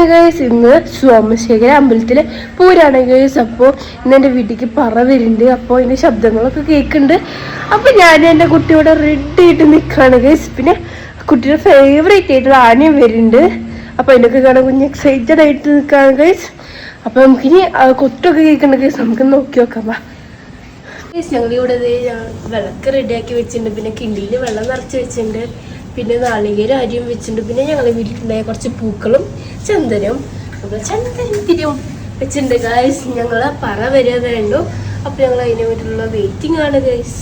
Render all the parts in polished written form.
ഇന്ന് സോമശേഖര അമ്പലത്തിലെ പൂരാണ് ഗൈസ്. അപ്പോൾ ഇന്ന് എൻ്റെ വീട്ടിലേക്ക് പറ വരുന്നുണ്ട്. അപ്പോൾ അതിൻ്റെ ശബ്ദങ്ങളൊക്കെ കേൾക്കുന്നുണ്ട്. അപ്പോൾ ഞാൻ എൻ്റെ കുട്ടിയോടെ റെഡി ആയിട്ട് നിൽക്കുകയാണ് ഗൈസ്. പിന്നെ കുട്ടിയുടെ ഫേവറേറ്റ് ആയിട്ടുള്ള ആനയും വരുന്നുണ്ട്. അപ്പോൾ അതിനൊക്കെ കാണാൻ കുഞ്ഞ് എക്സൈറ്റഡ് ആയിട്ട് നിൽക്കുകയാണ് ഗൈസ്. അപ്പോൾ നമുക്കിനി കൊട്ടൊക്കെ കേൾക്കുന്നുണ്ട് ഗൈസ്. നമുക്ക് നോക്കി നോക്കാം. ഗൈസ് ഞങ്ങളിവിടെ വിളക്ക് റെഡിയാക്കി വെച്ചിട്ടുണ്ട്. പിന്നെ കിണ്ടിയിൽ വെള്ളം നിറച്ച് വെച്ചിട്ടുണ്ട്. പിന്നെ നാളികേരം അരിയും വെച്ചിട്ടുണ്ട്. പിന്നെ ഞങ്ങളെ വീട്ടിലുണ്ടായ കുറച്ച് പൂക്കളും ചന്ദനവും ചന്ദനത്തിനും വെച്ചിട്ടുണ്ട് ഗൈസ്. ഞങ്ങൾ പറ വരാതെ കണ്ടു. അപ്പോൾ ഞങ്ങൾ അതിന് വേണ്ടിയിട്ടുള്ള വെയിറ്റിംഗ് ആണ് ഗൈസ്.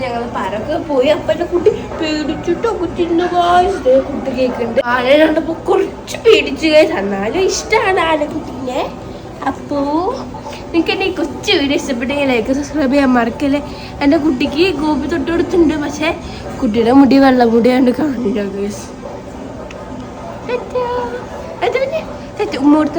ഞങ്ങൾ പരക്കെ പോയി. അപ്പൊ എന്റെ കുട്ടി പേടിച്ചിട്ടോ കുട്ടിന്റെ കുട്ടി കേൾക്കുന്നുണ്ട്. ആനയെ കണ്ടപ്പോ കുറച്ച് പേടിച്ചു കഴിച്ചു. എന്നാലും ഇഷ്ടമാണ് ആനക്കുട്ടീനെ. അപ്പോ നിങ്ങൾക്ക് എന്നെ കൊച്ചു വീഡിയോ ഇഷ്ടപ്പെട്ടെങ്കിൽ ലൈക്ക് സബ്സ്ക്രൈബ് ചെയ്യാൻ മറക്കല്ലേ. എൻ്റെ കുട്ടിക്ക് ഗോപി തൊട്ട് കൊടുത്തിട്ടുണ്ട്. പക്ഷെ കുട്ടിയുടെ മുടി വെള്ളമുടിയാണ്ട് കാണില്ല ഗൈസ്. ഉമ്മ കൊടുത്ത